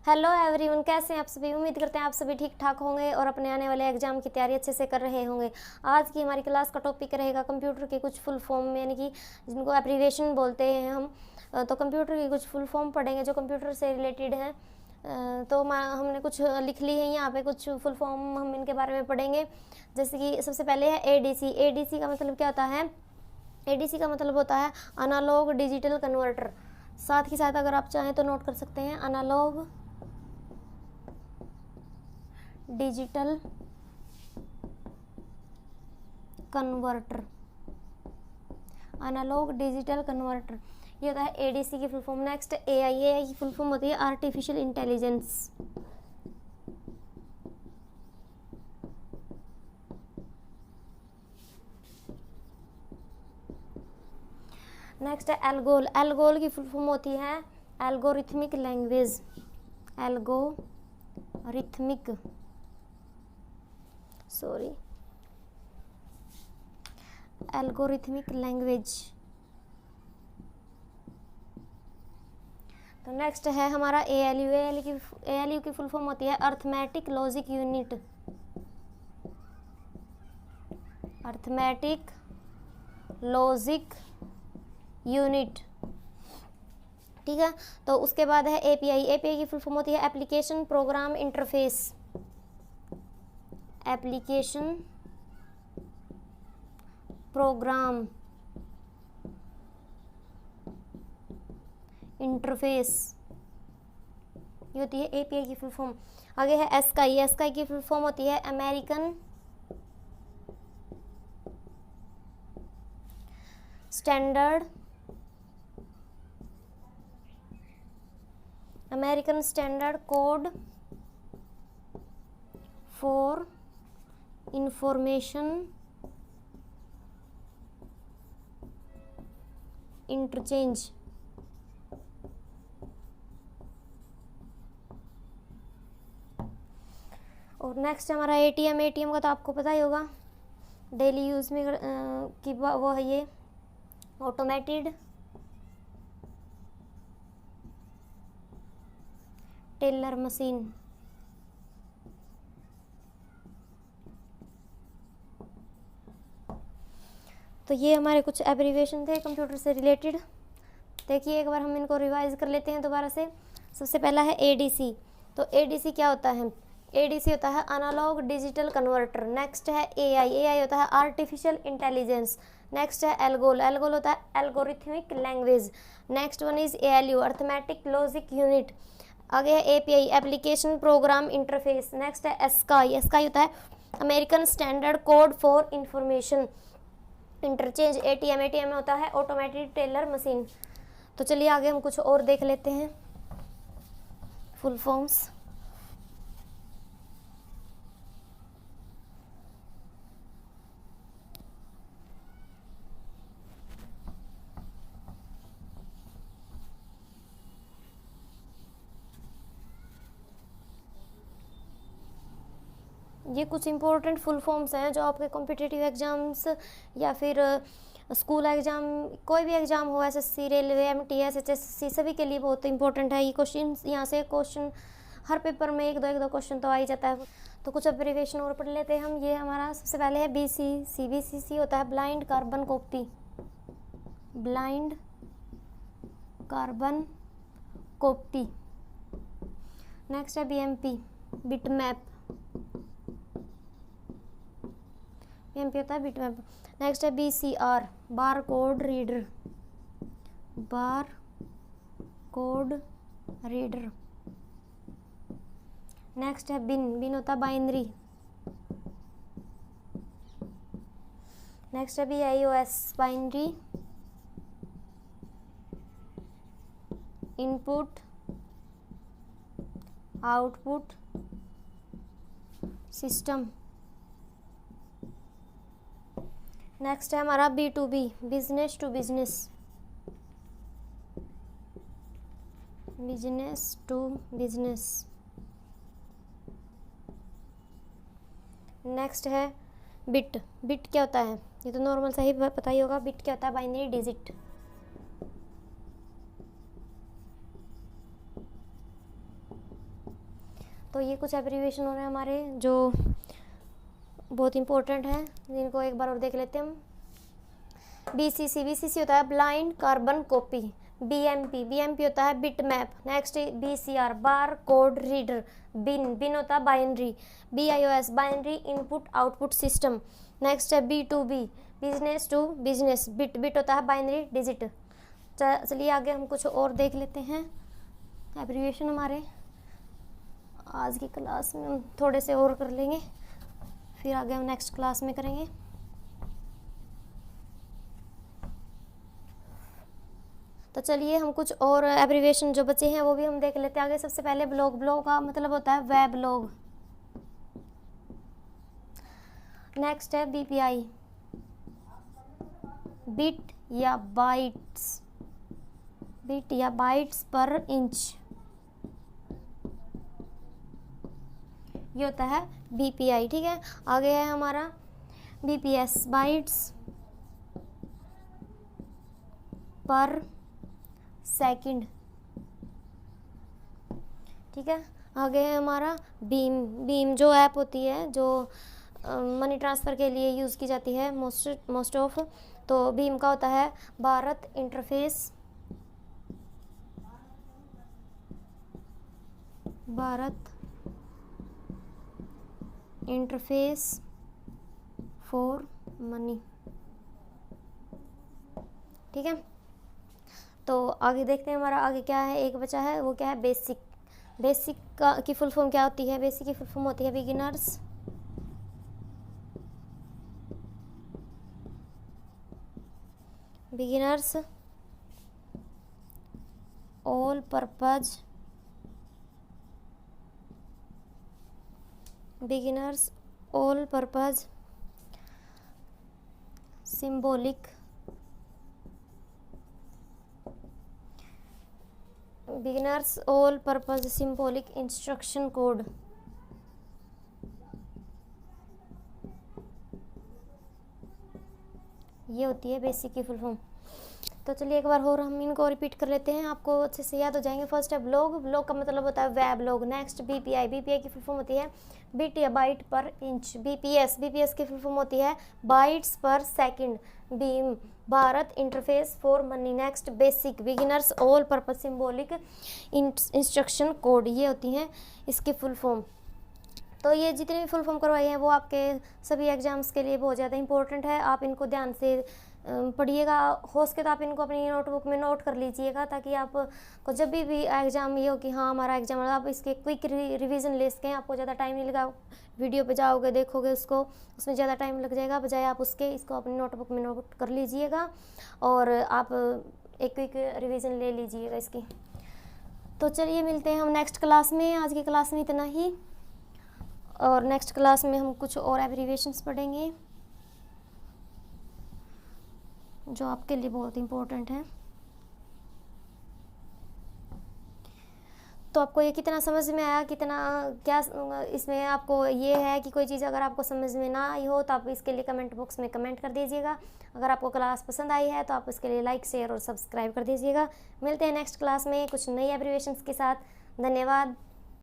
Hello everyone, कैसे हैं आप सभी। उम्मीद करते हैं आप सभी ठीक ठाक होंगे और अपने आने वाले एग्जाम की तैयारी अच्छे से कर रहे होंगे। आज की हमारी क्लास का टॉपिक रहेगा कंप्यूटर के कुछ फुल फॉर्म, यानी कि जिनको एब्रीविएशन बोलते हैं हम। तो कंप्यूटर की कुछ फुल फॉर्म पढ़ेंगे जो कंप्यूटर से रिलेटेड हैं। तो हमने कुछ लिख ली है यहाँ पे, कुछ फुल फॉर्म हम इनके बारे में पढ़ेंगे। जैसे कि सबसे पहले है एडीसी। एडीसी का मतलब क्या होता है? एडीसी का मतलब होता है एनालॉग डिजिटल कन्वर्टर। साथ ही साथ अगर आप चाहें तो नोट कर सकते हैं, analog digital converter. Analog digital converter ये होता है एडीसी की full form. Next AI. AI की फुल फॉर्म होती है आर्टिफिशियल इंटेलिजेंस। नेक्स्ट है एल्गोल। एल्गोल की फुल फॉर्म होती है एल्गोरिथमिक लैंग्वेज। Algorithmic language. तो नेक्स्ट है हमारा एएलयू। एएलयू की फुल फॉर्म होती है arithmetic logic unit. Arithmetic logic unit, ठीक है। तो उसके बाद है एपीआई। एपीआई की फुल फॉर्म होती है application program interface. Application program interface, ये होती है एपीआई की फुल फॉर्म। आगे है एस्काई। एस्काई की फुल फॉर्म होती है American standard code for information interchange. और नेक्स्ट हमारा एटीएम। एटीएम का तो आपको पता ही होगा, डेली यूज में की वो है ये ऑटोमेटेड टेलर मशीन। तो ये हमारे कुछ एब्रीविएशन थे कंप्यूटर से रिलेटेड। देखिए एक बार हम इनको रिवाइज कर लेते हैं दोबारा से। सबसे पहला है एडीसी। तो एडीसी क्या होता है? एडीसी होता है एनालॉग डिजिटल कन्वर्टर। नेक्स्ट है एआई। एआई होता है आर्टिफिशियल इंटेलिजेंस। नेक्स्ट है एल्गोल। एल्गोल होता है algorithmic language. Next one is ALU, arithmetic logic unit. आगे है API, application program interface. Next है एस्काई। एस्काई होता है American standard code for information interchange. ATM. ATM में होता है ऑटोमेटेड टेलर मशीन। तो चलिए आगे हम कुछ और देख लेते हैं फुल फॉर्म्स। ये कुछ इंपॉर्टेंट फुल फॉर्म्स हैं जो आपके कॉम्पिटिटिव एग्जाम्स या फिर स्कूल एग्जाम, कोई भी एग्जाम हो, एसएससी, रेलवे, एमटीएस, एचएससी, सभी के लिए बहुत इंपॉर्टेंट है। ये क्वेश्चन यहाँ से क्वेश्चन हर पेपर में एक दो क्वेश्चन तो आ ही जाता है। तो कुछ एब्रीविएशन और पढ़ लेते हैं हम। ये हमारा सबसे पहले है बीसी। सीबीसीसी होता है blind carbon copy. Blind carbon copy. Next है बीएमपी, बिटमैप। बीएमपी होता है बिटमैप। नेक्स्ट है BCR, bar code reader. Bar code reader. Next है बिन। बिन होता है बाइनरी। नेक्स्ट है BIOS, binary input output system. Next है हमारा B2B, business to business. Business to business. Next है बिट। बिट क्या होता है? ये तो नॉर्मल सा ही पता ही होगा। बिट क्या होता है? Binary digit. तो ये कुछ एब्रीविएशन हो रहे हैं हमारे जो बहुत इंपॉर्टेंट हैं, जिनको एक बार और देख लेते हैं हम। BCC, BCC होता है blind carbon copy. BMP, BMP होता है bitmap. Next BCR, bar code reader. Bin होता है binary. BIOS, binary input output system. Next है B2B, business to business. Bit होता है बाइनरी डिजिट। चलिए आगे हम कुछ और देख लेते हैं एब्रीविएशन हमारे। आज की क्लास में हम थोड़े से और कर लेंगे, फिर आगे हम नेक्स्ट क्लास में करेंगे। तो चलिए हम कुछ और एब्रीविएशन जो बचे हैं वो भी हम देख लेते हैं आगे। सबसे पहले ब्लॉग। ब्लॉग का मतलब होता है वेब लॉग। नेक्स्ट है BPI, बिट या बाइट्स। बिट या बाइट्स पर इंच, ये होता है BPI। ठीक है, आगे है हमारा BPS, बाइट्स पर सेकंड। ठीक है, आगे है हमारा बीम। बीम जो ऐप होती है जो मनी ट्रांसफ़र के लिए यूज़ की जाती है मोस्ट ऑफ, तो बीम का होता है Bharat interface. Bharat interface for money. ठीक है, तो आगे देखते हैं हमारा आगे क्या है। एक बचा है, वो क्या है बेसिक। बेसिक की फुल फॉर्म क्या होती है? बेसिक की फुल फॉर्म होती है beginners. Beginners all purpose. Beginners all purpose symbolic. Beginners all purpose symbolic instruction code. ये होती है बेसिक की फुल फॉर्म। तो चलिए एक बार और हम इनको रिपीट कर लेते हैं, आपको अच्छे से याद हो जाएंगे। फर्स्ट है ब्लॉग। ब्लॉग का मतलब होता है web log. Next BPI, BPI की फुल फॉर्म होती है बिट या बाइट पर इंच। BPS, BPS की फुल फॉर्म होती है बाइट्स पर second. Beam, Bharat interface for money. Next basic, beginners all purpose symbolic instruction code. ये होती हैं इसकी फुल फॉर्म। तो ये जितने भी फुल फॉर्म करवाए हैं वो आपके सभी एग्जाम्स के लिए बहुत ज़्यादा इंपॉर्टेंट है। आप इनको ध्यान से पढ़िएगा। हो सके तो आप इनको अपनी नोटबुक में नोट कर लीजिएगा, ताकि आपको जब भी एग्ज़ाम ये हो कि हाँ हमारा एग्जाम, आप इसके क्विक रिवीजन ले सकें। आपको ज़्यादा टाइम नहीं लगा, वीडियो पे जाओगे देखोगे उसको, उसमें ज़्यादा टाइम लग जाएगा, बजाय आप उसके इसको अपनी नोटबुक में नोट कर लीजिएगा और आप एक क्विक रिवीजन ले लीजिएगा इसकी। तो चलिए मिलते हैं हम नेक्स्ट क्लास में। आज की क्लास में इतना ही, और नेक्स्ट क्लास में हम कुछ और एब्रीविएशंस पढ़ेंगे जो आपके लिए बहुत इम्पोर्टेंट है। तो आपको ये कितना समझ में आया, कितना क्या इसमें आपको ये है कि कोई चीज़ अगर आपको समझ में ना आई हो तो आप इसके लिए कमेंट बॉक्स में कमेंट कर दीजिएगा। अगर आपको क्लास पसंद आई है तो आप इसके लिए लाइक, शेयर और सब्सक्राइब कर दीजिएगा। मिलते हैं नेक्स्ट क्लास में कुछ नई एब्रीविएशंस के साथ। धन्यवाद।